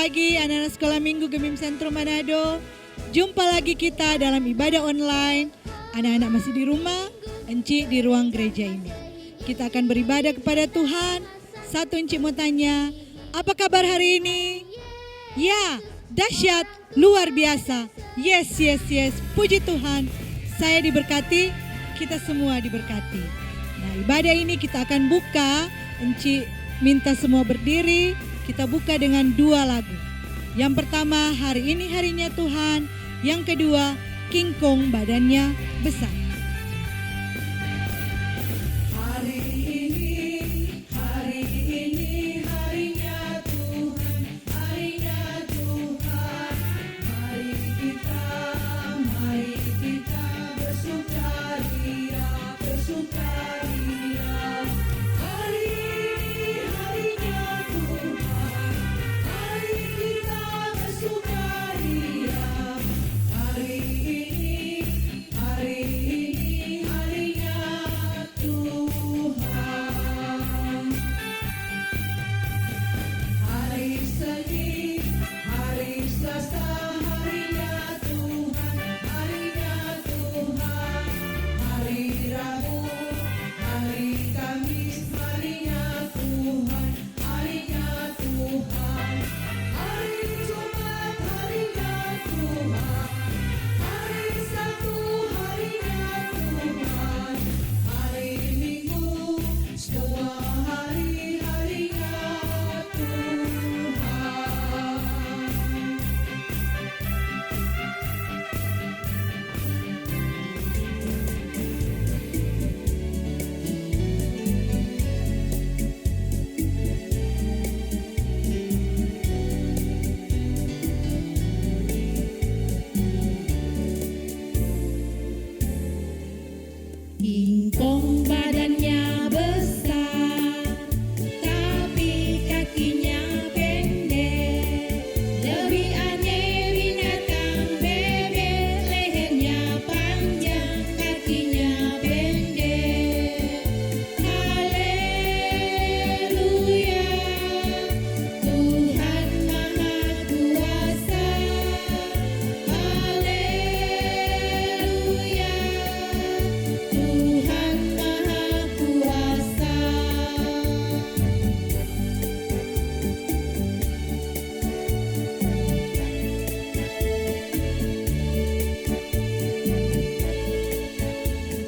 pagi anak-anak sekolah minggu Gemim Sentrum Manado. Jumpa lagi kita dalam ibadah online. Anak-anak masih di rumah, Encik di ruang gereja ini. Kita akan beribadah kepada Tuhan. Satu Encik mau tanya, apa kabar hari ini? Ya, dahsyat, luar biasa. Yes. Puji Tuhan, saya diberkati, kita semua diberkati. Nah, ibadah ini kita akan buka. Encik minta semua berdiri. Kita buka dengan 2 lagu. Yang pertama, hari ini harinya Tuhan. Yang kedua, King Kong badannya besar. Hari ini harinya Tuhan, harinya Tuhan. Mari kita bersukaria, bersukaria. Hari ini harinya Tuhan, mari kita bersukaria. Hari ini harinya Tuhan. Hari Senin, hari Selasa, harinya Tuhan, harinya Tuhan. Hari Rabu, hari Kamis, harinya Tuhan, harinya Tuhan. Hari Jumat, harinya Tuhan. Hari Sabtu, harinya Tuhan. Hari Minggu, semua hari-harinya Tuhan. King Kong badannya besar, tapi kakinya pendek. Lebih aneh binatang bebek, lehernya panjang, kakinya pendek. Haleluya, Tuhan Maha Kuasa. Haleluya, Tuhan Maha Kuasa.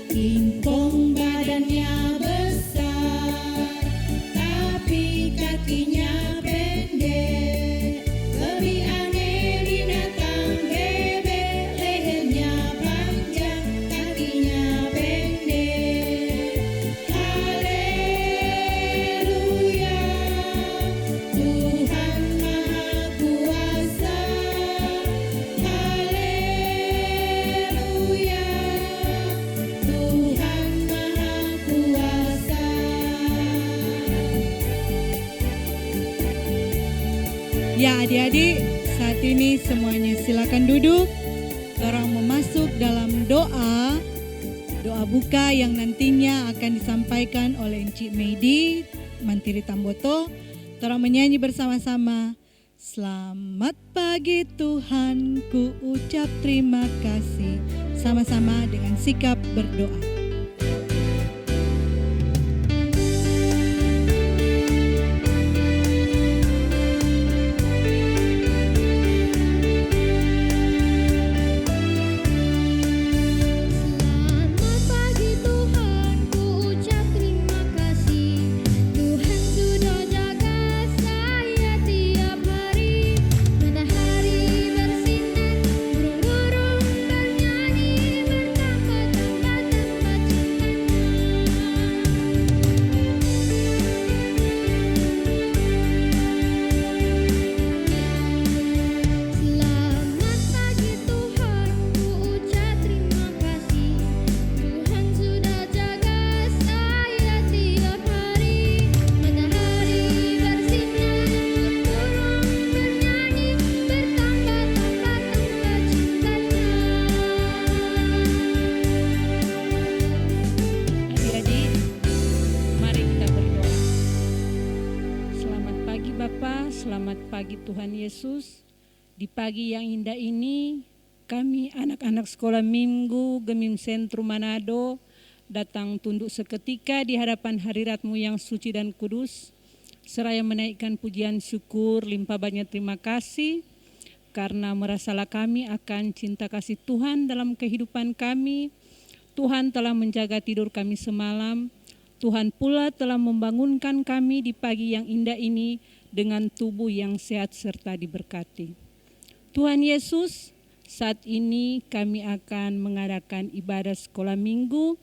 King Kong badannya besar, tapi kakinya pendek. Lebih aneh binatang bebek, lehernya panjang, kakinya pendek. Haleluya, Tuhan Maha Kuasa. Haleluya, Tuhan Maha Kuasa. Ya adik-adik, saat ini semuanya silakan duduk. Orang mau masuk dalam doa buka yang nantinya akan disampaikan oleh Encik Medi Mantiri Tamboto. Orang menyanyi bersama-sama. Selamat pagi Tuhan, ku ucap terima kasih. Sama-sama dengan sikap berdoa. Selamat pagi Tuhan, ku ucap terima kasih. Tuhan sudah jaga saya tiap hari. Matahari bersinar, burung-burung bernyanyi, bertambah-tambah Yesus, di pagi yang indah ini kami anak-anak sekolah minggu Gemim Sentrum Manado datang tunduk seketika di hadapan hadirat-Mu yang suci dan kudus, seraya menaikkan pujian syukur limpah banyak terima kasih karena merasalah kami akan cinta kasih Tuhan dalam kehidupan kami. Tuhan telah menjaga tidur kami semalam. Tuhan pula telah membangunkan kami di pagi yang indah ini dengan tubuh yang sehat serta diberkati. Tuhan Yesus, saat ini kami akan mengadakan ibadah sekolah minggu.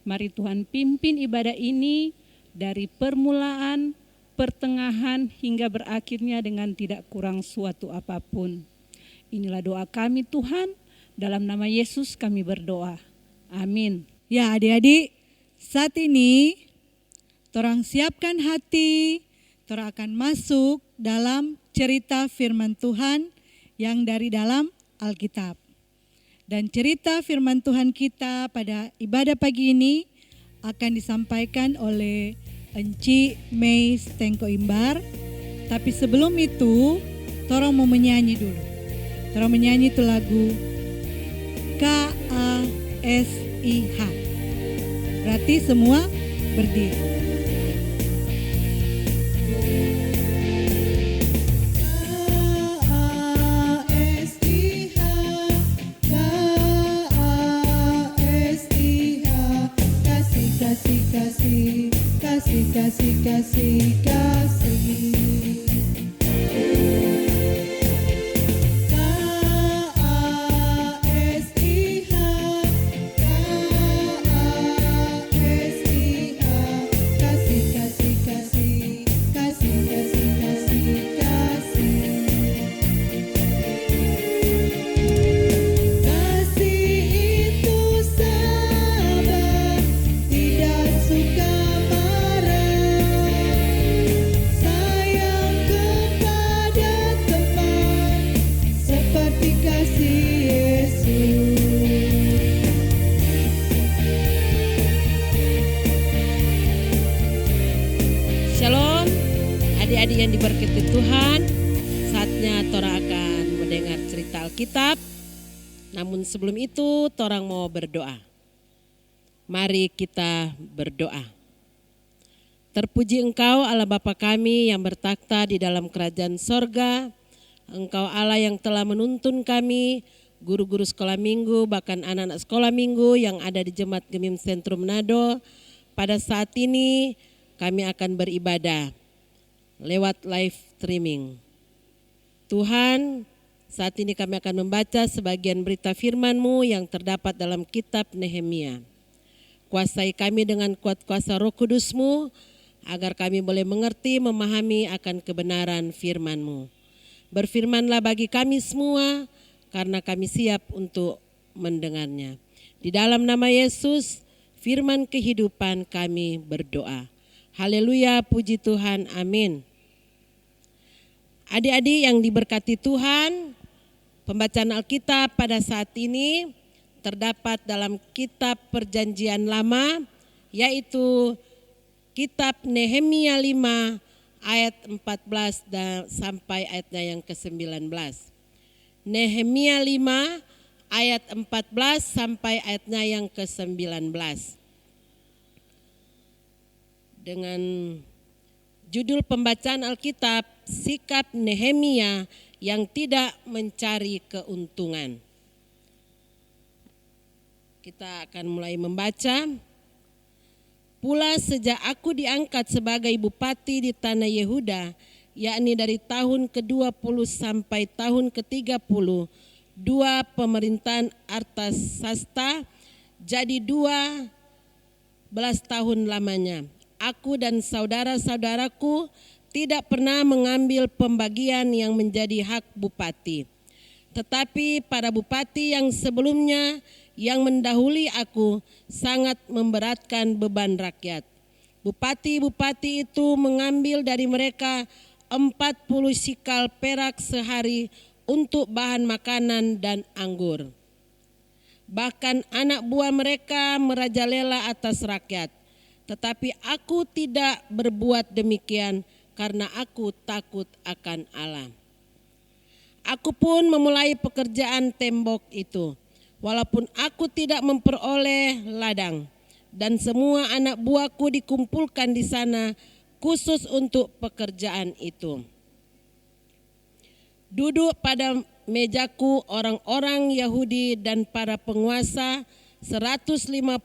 Mari Tuhan pimpin ibadah ini dari permulaan, pertengahan hingga berakhirnya dengan tidak kurang suatu apapun. Inilah doa kami Tuhan, dalam nama Yesus kami berdoa. Amin. Ya adik-adik, saat ini torang siapkan hati, torang akan masuk dalam cerita firman Tuhan yang dari dalam Alkitab. Dan cerita firman Tuhan kita pada ibadah pagi ini akan disampaikan oleh Enci Mei Tengko Imbar. Tapi sebelum itu, torang mau menyanyi dulu. Torang menyanyi itu lagu KASIH. Berarti semua berdiri. Kasih, kasih, kasih, kasih, kasih. K-A-S-I-H, K-A-S-I-H, kasih, kasih, kasih, kasih, kasih, kasih, kasih. Kasih itu sabar, tidak suka marah, sayang kepada teman, seperti kasih Yesus. Shalom, adik-adik yang diberkati Tuhan. Saatnya Torang akan mendengar cerita Alkitab. Namun sebelum itu Torang mau berdoa. Mari kita berdoa. Terpuji Engkau Allah Bapa kami yang bertakhta di dalam kerajaan sorga. Engkau Allah yang telah menuntun kami, guru-guru sekolah minggu, bahkan anak-anak sekolah minggu yang ada di Jemaat Gemim Sentrum Manado. Pada saat ini kami akan beribadah lewat live streaming. Tuhan, saat ini kami akan membaca sebagian berita firman-Mu yang terdapat dalam kitab Nehemia. Kuasai kami dengan kuat kuasa Roh Kudus-Mu, agar kami boleh mengerti, memahami akan kebenaran firman-Mu. Berfirmanlah bagi kami semua, karena kami siap untuk mendengarnya. Di dalam nama Yesus, firman kehidupan kami berdoa. Haleluya, puji Tuhan, amin. Adik-adik yang diberkati Tuhan, pembacaan Alkitab pada saat ini terdapat dalam kitab Perjanjian Lama, yaitu kitab Nehemia 5 ayat 14 sampai ayatnya yang ke-19. Nehemia 5 ayat 14 sampai ayatnya yang ke-19. Dengan judul pembacaan Alkitab, sikap Nehemia yang tidak mencari keuntungan. Kita akan mulai membaca. Pula sejak aku diangkat sebagai bupati di tanah Yehuda, yakni dari tahun ke-20 sampai tahun ke-30, dua pemerintahan Artasasta, jadi 12 tahun lamanya. Aku dan saudara-saudaraku tidak pernah mengambil pembagian yang menjadi hak bupati. Tetapi para bupati yang sebelumnya yang mendahului aku sangat memberatkan beban rakyat. Bupati-bupati itu mengambil dari mereka 40 sikal perak sehari untuk bahan makanan dan anggur. Bahkan anak buah mereka merajalela atas rakyat. Tetapi aku tidak berbuat demikian karena aku takut akan Allah. Aku pun memulai pekerjaan tembok itu, walaupun aku tidak memperoleh ladang, dan semua anak buahku dikumpulkan di sana khusus untuk pekerjaan itu. Duduk pada mejaku orang-orang Yahudi dan para penguasa 150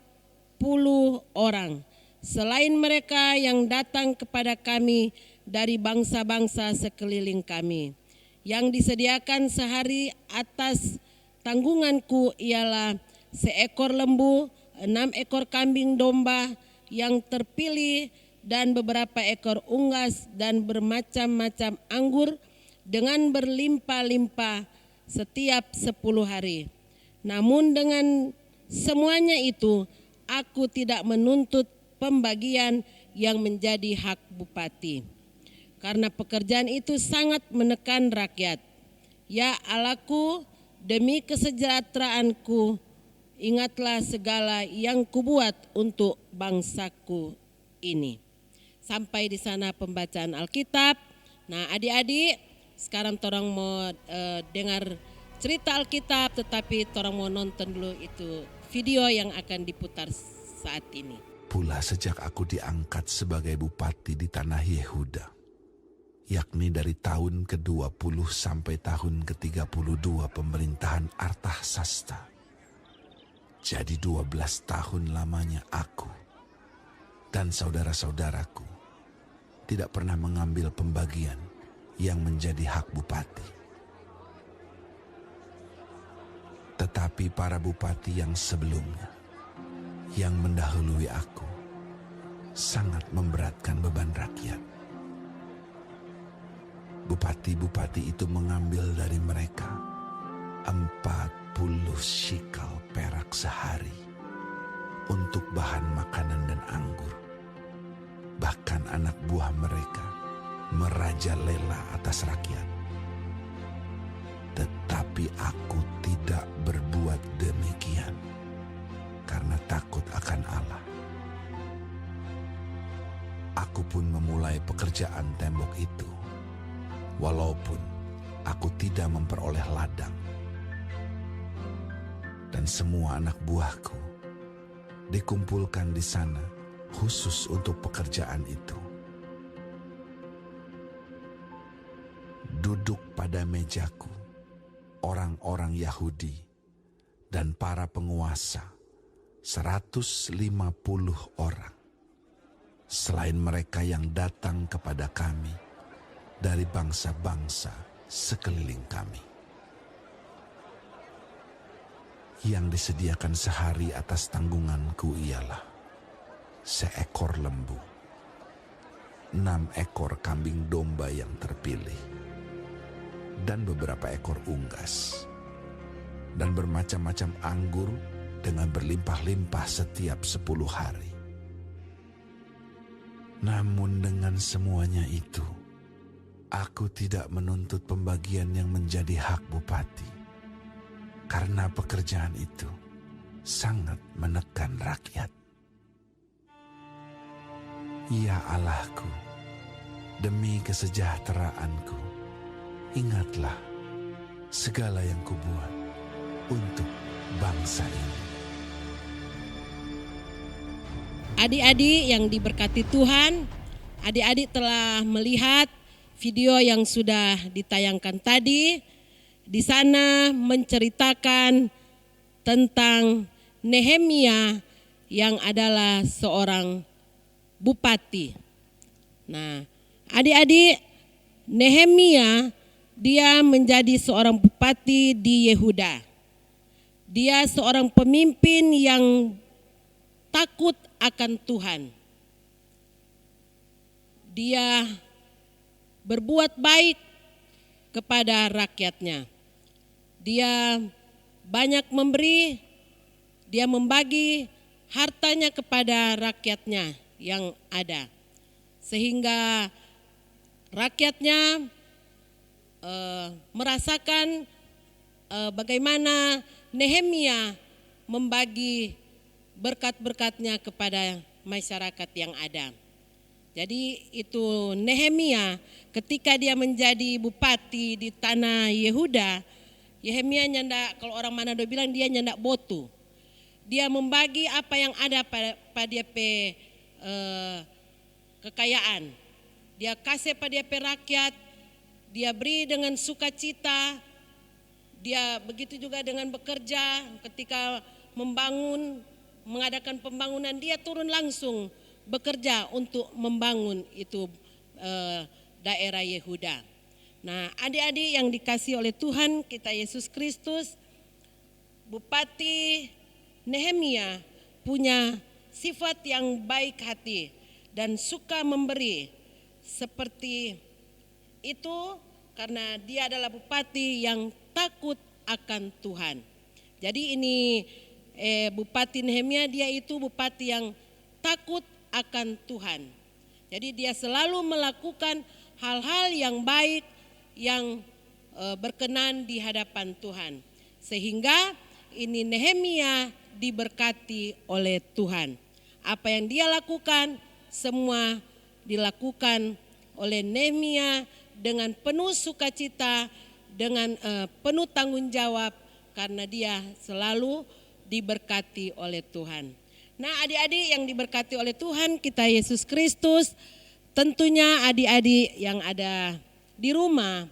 orang. Selain mereka yang datang kepada kami dari bangsa-bangsa sekeliling kami. Yang disediakan sehari atas tanggunganku ialah seekor lembu, 6 ekor kambing domba yang terpilih dan beberapa ekor unggas dan bermacam-macam anggur dengan berlimpah-limpah setiap 10 hari. Namun dengan semuanya itu aku tidak menuntut pembagian yang menjadi hak bupati. Karena pekerjaan itu sangat menekan rakyat. Ya Allahku, demi kesejahteraanku, ingatlah segala yang kubuat untuk bangsaku ini. Sampai di sana pembacaan Alkitab. Nah adik-adik, sekarang torang mau dengar cerita Alkitab, tetapi torang mau nonton dulu itu video yang akan diputar saat ini. Pula sejak aku diangkat sebagai bupati di tanah Yehuda, yakni dari tahun ke-20 sampai tahun ke-32 pemerintahan Artahsasta. Jadi 12 tahun lamanya aku dan saudara-saudaraku tidak pernah mengambil pembagian yang menjadi hak bupati. Tetapi para bupati yang sebelumnya, yang mendahului aku, sangat memberatkan beban rakyat. Bupati-bupati itu mengambil dari mereka 40 shikal perak sehari untuk bahan makanan dan anggur. Bahkan anak buah mereka merajalela atas rakyat. Tetapi aku tidak berbuat demikian karena takut akan Allah. Aku pun memulai pekerjaan tembok itu, walaupun aku tidak memperoleh ladang. Dan semua anak buahku dikumpulkan di sana khusus untuk pekerjaan itu. Duduk pada mejaku orang-orang Yahudi dan para penguasa 150 orang. Selain mereka yang datang kepada kami dari bangsa-bangsa sekeliling kami. Yang disediakan sehari atas tanggunganku ialah seekor lembu, 6 ekor kambing domba yang terpilih, dan beberapa ekor unggas, dan bermacam-macam anggur dengan berlimpah-limpah setiap 10 hari. Namun dengan semuanya itu, aku tidak menuntut pembagian yang menjadi hak bupati, karena pekerjaan itu sangat menekan rakyat. Ya Allahku, demi kesejahteraanku, ingatlah segala yang kubuat untuk bangsa ini. Adik-adik yang diberkati Tuhan, adik-adik telah melihat video yang sudah ditayangkan tadi. Di sana menceritakan tentang Nehemia yang adalah seorang bupati. Nah, adik-adik, Nehemia dia menjadi seorang bupati di Yehuda. Dia seorang pemimpin yang takut akan Tuhan. Dia berbuat baik kepada rakyatnya. Dia banyak memberi, dia membagi hartanya kepada rakyatnya yang ada. Sehingga rakyatnya merasakan bagaimana Nehemia membagi berkat-berkatnya kepada masyarakat yang ada. Jadi itu Nehemia ketika dia menjadi bupati di tanah Yehuda, Nehemia nyanda, kalau orang Manado bilang dia nyanda botu. Dia membagi apa yang ada pada dia kekayaan. Dia kasih pada dia rakyat, dia beri dengan sukacita. Dia begitu juga dengan bekerja ketika mengadakan pembangunan, dia turun langsung bekerja untuk membangun itu daerah Yehuda. Nah, adik-adik yang dikasihi oleh Tuhan kita Yesus Kristus, Bupati Nehemia punya sifat yang baik hati dan suka memberi. Seperti itu karena dia adalah bupati yang takut akan Tuhan. Jadi ini Bupati Nehemia, dia itu bupati yang takut akan Tuhan. Jadi dia selalu melakukan hal-hal yang baik yang berkenan di hadapan Tuhan. Sehingga ini Nehemia diberkati oleh Tuhan. Apa yang dia lakukan semua dilakukan oleh Nehemia dengan penuh sukacita, dengan penuh tanggung jawab karena dia selalu diberkati oleh Tuhan. Nah, adik-adik yang diberkati oleh Tuhan kita Yesus Kristus, tentunya adik-adik yang ada di rumah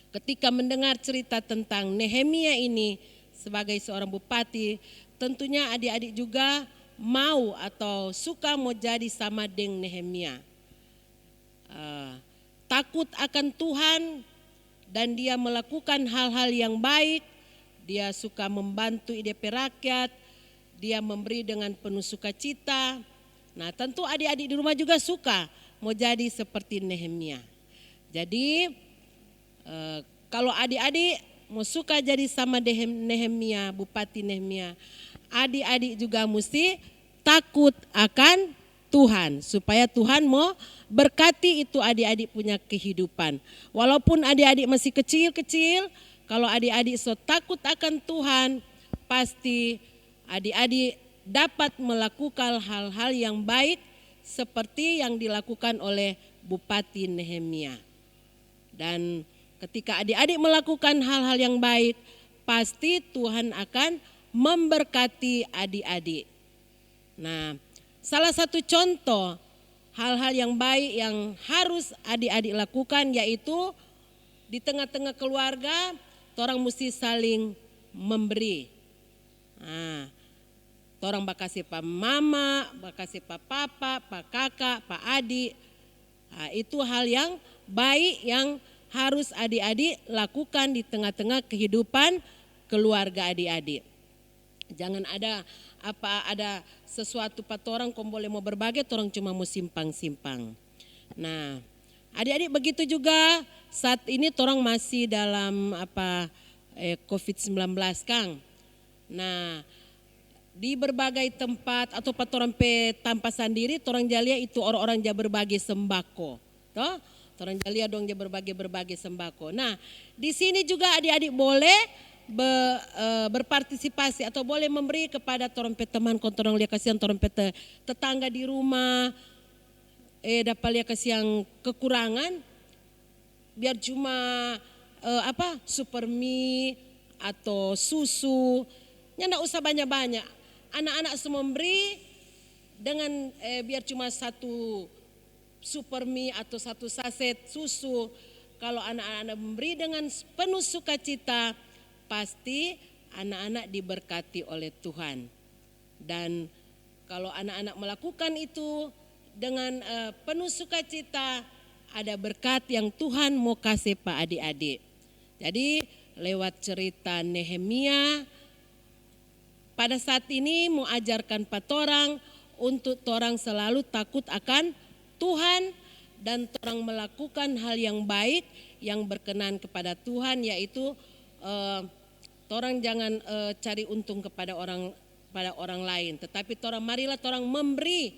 ketika mendengar cerita tentang Nehemia ini sebagai seorang bupati, tentunya adik-adik juga mau atau suka mau jadi sama dengan Nehemia. Takut akan Tuhan dan dia melakukan hal-hal yang baik, dia suka membantu IDP rakyat, dia memberi dengan penuh sukacita. Nah, tentu adik-adik di rumah juga suka mau jadi seperti Nehemia. Jadi kalau adik-adik mau suka jadi sama Nehemia, Bupati Nehemia, adik-adik juga mesti takut akan Tuhan supaya Tuhan mau berkati itu adik-adik punya kehidupan. Walaupun adik-adik masih kecil-kecil, kalau adik-adik so takut akan Tuhan, pasti adik-adik dapat melakukan hal-hal yang baik seperti yang dilakukan oleh Bupati Nehemia. Dan ketika adik-adik melakukan hal-hal yang baik, pasti Tuhan akan memberkati adik-adik. Nah, salah satu contoh hal-hal yang baik yang harus adik-adik lakukan yaitu di tengah-tengah keluarga, orang mesti saling memberi. Nah, orang bakasih pak mama, bakasih pak papa, pak kakak, pak adik. Nah, itu hal yang baik yang harus adik-adik lakukan di tengah-tengah kehidupan keluarga adik-adik. Jangan ada sesuatu pat orang kau boleh mau berbagi, orang cuma mau simpang-simpang. Nah, adik-adik begitu juga saat ini orang masih dalam COVID-19 Kang. Nah, di berbagai tempat atau pat orang tanpa sendiri, orang jalia itu orang-orang yang berbagi sembako. Toh? Orang jalia dong dia berbagi sembako. Nah, di sini juga adik-adik boleh berpartisipasi atau boleh memberi kepada trompet teman kontorong lihat kasihan trompet tetangga di rumah, dapat lihat kasihan kekurangan, biar cuma super mie atau susu, nggak usah banyak-banyak. Anak-anak semua memberi dengan biar cuma satu super mie atau satu saset susu. Kalau anak-anak memberi dengan penuh sukacita, pasti anak-anak diberkati oleh Tuhan. Dan kalau anak-anak melakukan itu dengan penuh sukacita, ada berkat yang Tuhan mau kasih pak adik-adik. Jadi lewat cerita Nehemia, pada saat ini mau ajarkan pat orang untuk orang selalu takut akan Tuhan dan orang melakukan hal yang baik yang berkenan kepada Tuhan, yaitu orang jangan cari untung kepada orang lain, tetapi orang marilah orang memberi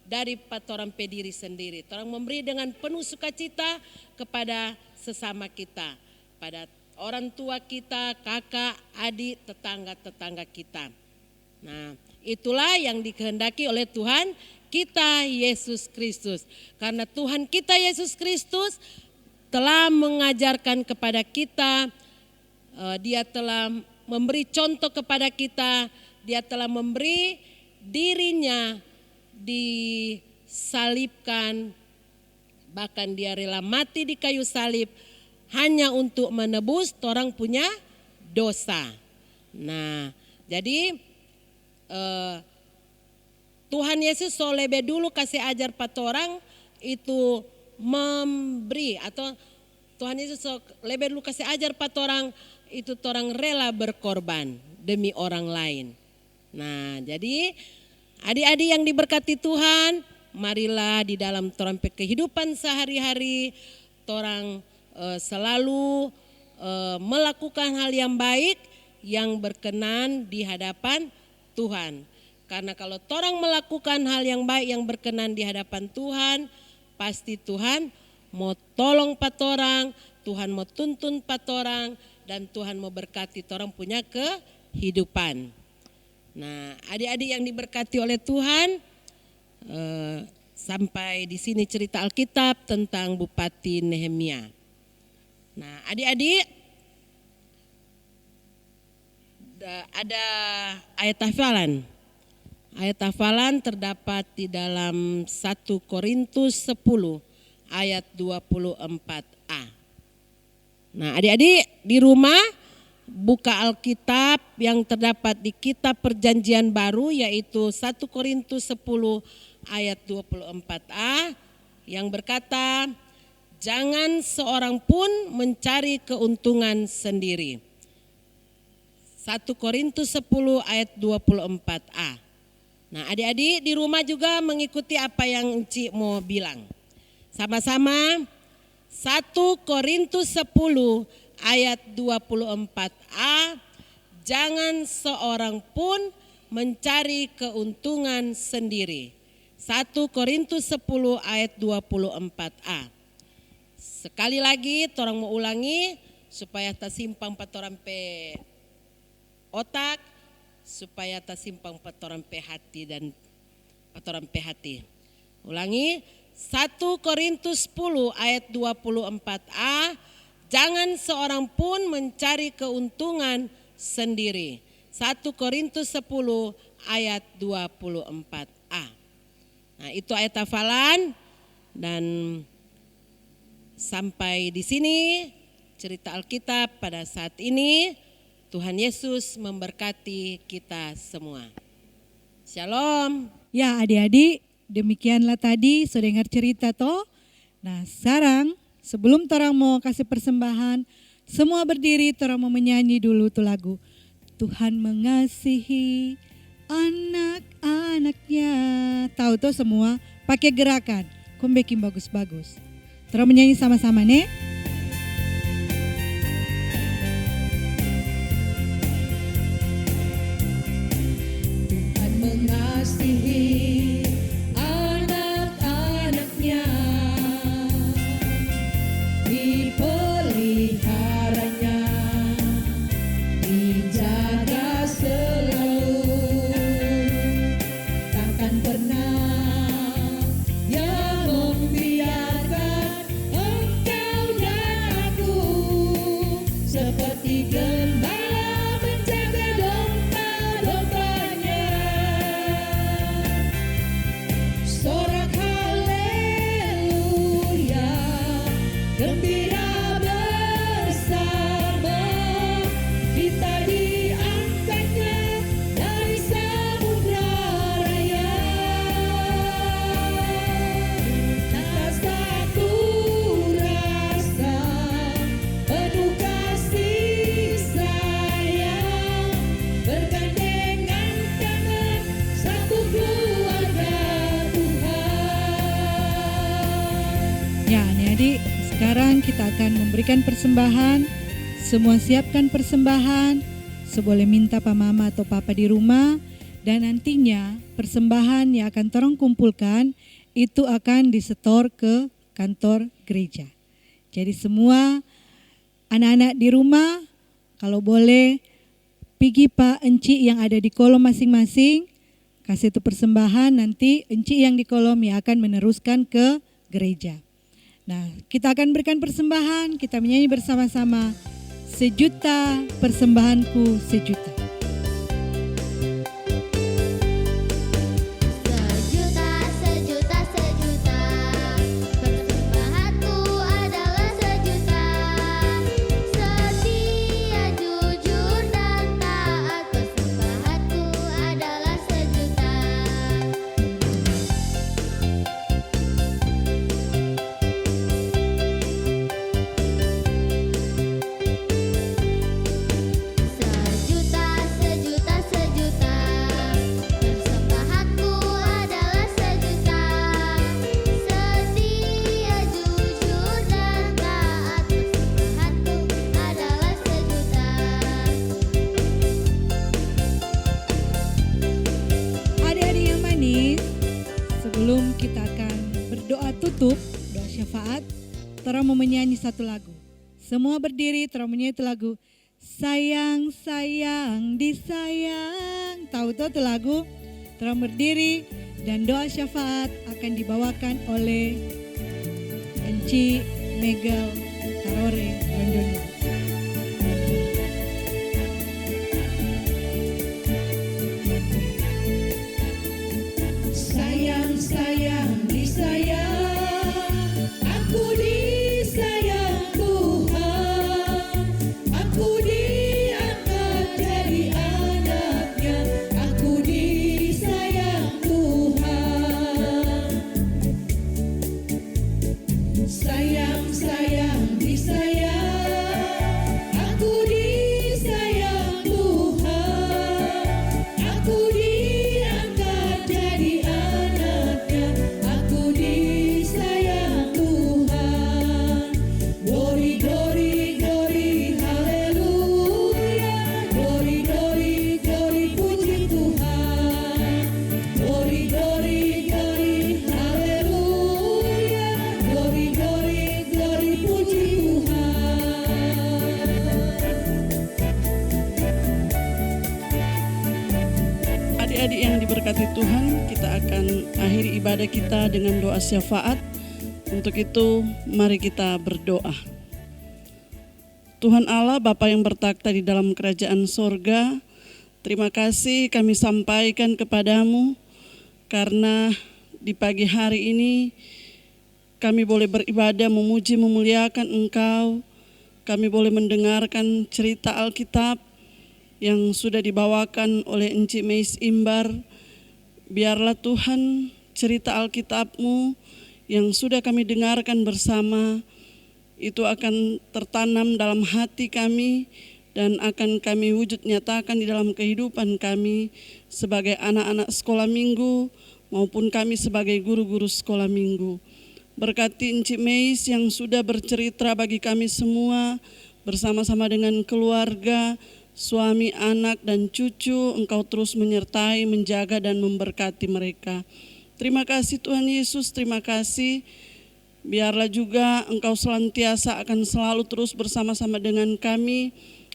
dari orang pediri sendiri. Orang memberi dengan penuh sukacita kepada sesama kita, pada orang tua kita, kakak, adik, tetangga-tetangga kita. Nah, itulah yang dikehendaki oleh Tuhan kita Yesus Kristus. Karena Tuhan kita Yesus Kristus telah mengajarkan kepada kita, Dia telah memberi contoh kepada kita, Dia telah memberi dirinya disalibkan, bahkan Dia rela mati di kayu salib hanya untuk menebus orang punya dosa. Nah, jadi Tuhan Yesus so lebih dulu kasih ajar patorang itu memberi, atau Tuhan Yesus so lebih dulu kasih ajar patorang itu torang rela berkorban demi orang lain. Nah, jadi adik-adik yang diberkati Tuhan, marilah di dalam torang kehidupan sehari-hari torang selalu melakukan hal yang baik yang berkenan di hadapan Tuhan. Karena kalau torang melakukan hal yang baik yang berkenan di hadapan Tuhan, pasti Tuhan mau tolong patorang, Tuhan mau tuntun patorang, dan Tuhan mau berkati torang punya kehidupan. Nah, adik-adik yang diberkati oleh Tuhan, sampai di sini cerita Alkitab tentang Bupati Nehemia. Nah, adik-adik, ada ayat hafalan. Ayat hafalan terdapat di dalam 1 Korintus 10 ayat 24a. Nah, adik-adik di rumah buka Alkitab yang terdapat di kitab Perjanjian Baru, yaitu 1 Korintus 10 ayat 24a yang berkata, jangan seorang pun mencari keuntungan sendiri. 1 Korintus 10 ayat 24a. Nah, adik-adik di rumah juga mengikuti apa yang Enci mau bilang. Sama-sama 1 Korintus 10 ayat 24a, jangan seorang pun mencari keuntungan sendiri. 1 Korintus 10 ayat 24a. Sekali lagi torang mau ulangi supaya tersimpang patorang pe otak, supaya tersimpang patorang pe hati dan patorang pe hati. Ulangi, 1 Korintus 10 ayat 24a, jangan seorang pun mencari keuntungan sendiri. 1 Korintus 10 ayat 24a. Nah, itu ayat hafalan, dan sampai di sini cerita Alkitab pada saat ini. Tuhan Yesus memberkati kita semua. Shalom. Ya adik-adik, demikianlah tadi sudah dengar cerita toh. Nah sekarang sebelum torang mau kasih persembahan, semua berdiri, torang mau menyanyi dulu tuh lagu. Tuhan mengasihi anak-anaknya. Tahu tuh semua pakai gerakan. Kombekin bagus-bagus. Torang menyanyi sama-sama nih. Mengasihi anak-anaknya, dipeliharanya, dijaga selalu, takkan pernah Ia membiarkan engkau dan aku seperti gembala menjaga domba-dombanya. Sorak haleluya, gembira bersama, kita diangkatnya dari samudra raya. Tak satu rasa penuh kasih sayang, bergandengan tangan satu keluarga Tuhan. Ya adik-adik, sekarang kita akan memberikan persembahan. Semua siapkan persembahan. Seboleh minta Pak Mama atau Papa di rumah. Dan nantinya persembahan yang akan torong kumpulkan itu akan disetor ke kantor gereja. Jadi semua anak-anak di rumah kalau boleh pergi Pak Enci yang ada di kolom masing-masing. kasih itu persembahan, nanti Enci yang di kolom yang akan meneruskan ke gereja. Nah, kita akan berikan persembahan, kita menyanyi bersama-sama, sejuta persembahanku sejuta. Sejuta, sejuta, sejuta, persembahanku adalah sejuta. Setia, jujur, dan taat, persembahanku adalah sejuta. Sejuta, sejuta, sejuta, persembahanku adalah sejuta. Setia, jujur, dan taat, persembahanku adalah sejuta. Adik-adik yang manis, sebelum kita akan berdoa tutup, doa syafaat, Tora mau menyanyi satu lagu. Semua berdiri, Tora menyanyi itu lagu. Sayang, sayang, disayang. Tahu tuh lagu? Tora berdiri dan doa syafaat akan dibawakan oleh Enci Megel Karore Rondoni. Sayang, sayang, disayang, aku disayang Tuhan, aku diangkat jadi anaknya, aku disayang Tuhan. Sayang, sayang, disayang, aku disayang Tuhan, aku diangkat jadi anaknya, aku disayang Tuhan. Glory, glory, glory, haleluya. Glory, glory, glory, puji Tuhan. Glory, glory, glory, haleluya. Glory, glory, glory, puji Tuhan. Adik-adik yang diberkati Tuhan, kita akan akhiri ibadah kita dengan doa syafaat. Untuk itu, mari kita berdoa. Tuhan Allah, Bapa yang bertakhta di dalam kerajaan sorga, terima kasih kami sampaikan kepadamu, karena di pagi hari ini kami boleh beribadah, memuji, memuliakan Engkau. Kami boleh mendengarkan cerita Alkitab yang sudah dibawakan oleh Enci Meis Imbar. Biarlah Tuhan cerita Alkitab-Mu yang sudah kami dengarkan bersama itu akan tertanam dalam hati kami dan akan kami wujud nyatakan di dalam kehidupan kami sebagai anak-anak sekolah minggu maupun kami sebagai guru-guru sekolah minggu. Berkati Enci Meis yang sudah bercerita bagi kami semua bersama-sama dengan keluarga, suami, anak, dan cucu. Engkau terus menyertai, menjaga, dan memberkati mereka. Terima kasih Tuhan Yesus, terima kasih. Biarlah juga Engkau senantiasa akan selalu terus bersama-sama dengan kami,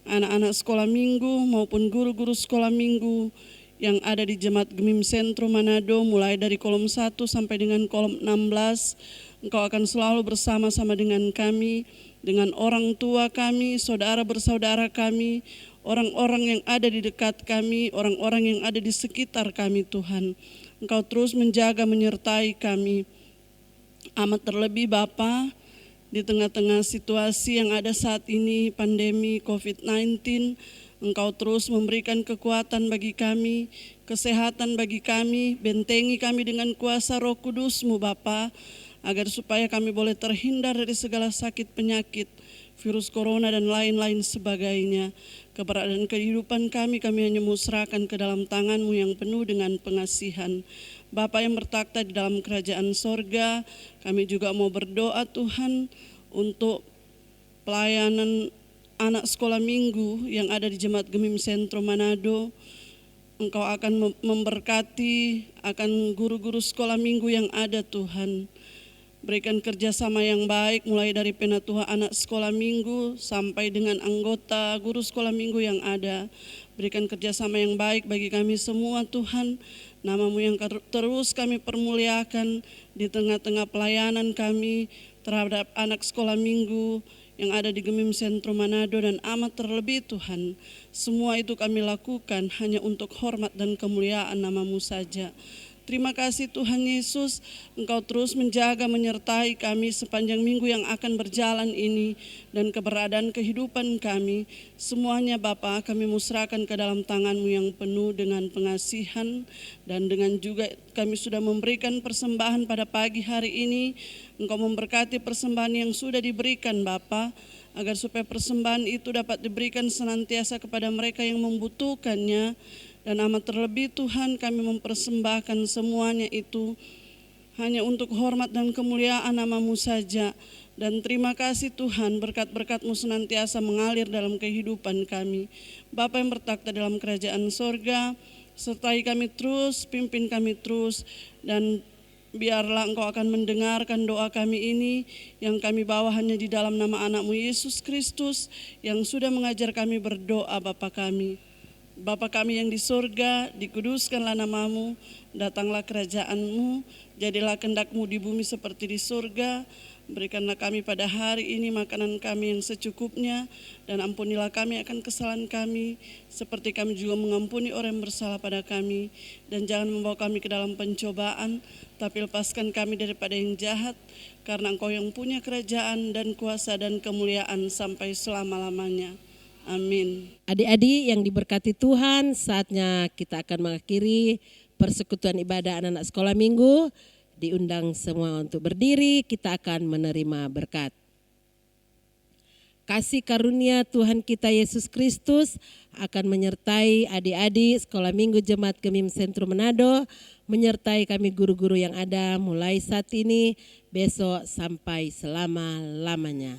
anak-anak sekolah minggu maupun guru-guru sekolah minggu yang ada di Jemaat Gemim Sentrum Manado, mulai dari kolom 1 sampai dengan kolom 16. Engkau akan selalu bersama-sama dengan kami, dengan orang tua kami, saudara bersaudara kami, orang-orang yang ada di dekat kami, orang-orang yang ada di sekitar kami Tuhan. Engkau terus menjaga, menyertai kami. Amat terlebih Bapa, di tengah-tengah situasi yang ada saat ini, pandemi COVID-19, Engkau terus memberikan kekuatan bagi kami, kesehatan bagi kami, bentengi kami dengan kuasa Roh Kudus-Mu Bapa, agar supaya kami boleh terhindar dari segala sakit penyakit, virus corona dan lain-lain sebagainya. Keberadaan kehidupan kami hanya musrahkan ke dalam tangan-Mu yang penuh dengan pengasihan. Bapa yang bertakhta di dalam kerajaan sorga, kami juga mau berdoa Tuhan untuk pelayanan anak sekolah minggu yang ada di Jemaat Gemim Sentrum Manado. Engkau akan memberkati akan guru-guru sekolah minggu yang ada Tuhan. Berikan kerjasama yang baik mulai dari penatuhan anak sekolah minggu sampai dengan anggota guru sekolah minggu yang ada. Berikan kerjasama yang baik bagi kami semua Tuhan. Nama-Mu yang terus kami permuliakan di tengah-tengah pelayanan kami terhadap anak sekolah minggu yang ada di Gemim Sentrum Manado dan amat terlebih Tuhan. Semua itu kami lakukan hanya untuk hormat dan kemuliaan nama-Mu saja. Terima kasih Tuhan Yesus, Engkau terus menjaga menyertai kami sepanjang minggu yang akan berjalan ini dan keberadaan kehidupan kami. Semuanya Bapa kami musrahkan ke dalam tangan-Mu yang penuh dengan pengasihan dan dengan juga kami sudah memberikan persembahan pada pagi hari ini. Engkau memberkati persembahan yang sudah diberikan Bapa, agar supaya persembahan itu dapat diberikan senantiasa kepada mereka yang membutuhkannya. Dan amat terlebih Tuhan kami mempersembahkan semuanya itu hanya untuk hormat dan kemuliaan nama-Mu saja. Dan terima kasih Tuhan, berkat-berkat-Mu senantiasa mengalir dalam kehidupan kami. Bapa yang bertakhta dalam kerajaan sorga, sertai kami terus, pimpin kami terus, dan biarlah Engkau akan mendengarkan doa kami ini yang kami bawa hanya di dalam nama anak-Mu Yesus Kristus yang sudah mengajar kami berdoa Bapa kami. Bapa kami yang di surga, dikuduskanlah nama-Mu, datanglah kerajaan-Mu, jadilah kehendak-Mu di bumi seperti di surga. Berikanlah kami pada hari ini makanan kami yang secukupnya, dan ampunilah kami akan kesalahan kami, seperti kami juga mengampuni orang yang bersalah pada kami. Dan jangan membawa kami ke dalam pencobaan, tapi lepaskan kami daripada yang jahat, karena Engkau yang punya kerajaan dan kuasa dan kemuliaan sampai selama-lamanya. Amin. Adik-adik yang diberkati Tuhan, saatnya kita akan mengakhiri persekutuan ibadah anak-anak sekolah minggu. Diundang semua untuk berdiri, kita akan menerima berkat. Kasih karunia Tuhan kita Yesus Kristus akan menyertai adik-adik sekolah minggu Jemaat Gemim Sentrum Manado, menyertai kami guru-guru yang ada mulai saat ini, besok sampai selama-lamanya.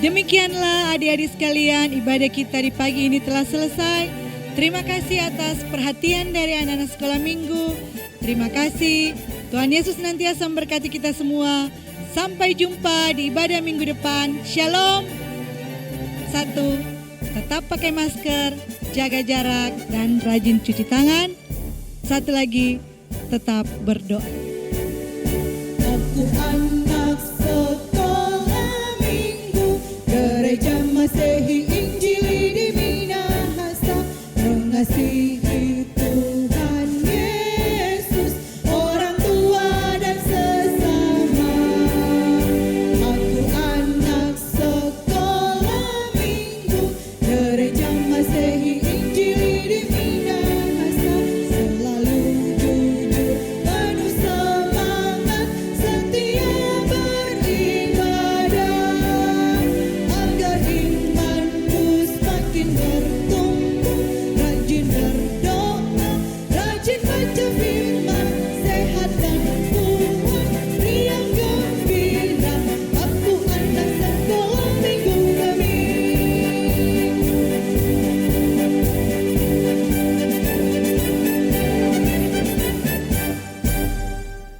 Demikianlah adik-adik sekalian, ibadah kita di pagi ini telah selesai. Terima kasih atas perhatian dari anak-anak sekolah minggu. Terima kasih. Tuhan Yesus nantiasa memberkati kita semua. Sampai jumpa di ibadah minggu depan. Shalom. 1. Tetap pakai masker, jaga jarak, dan rajin cuci tangan. 1 lagi, tetap berdoa.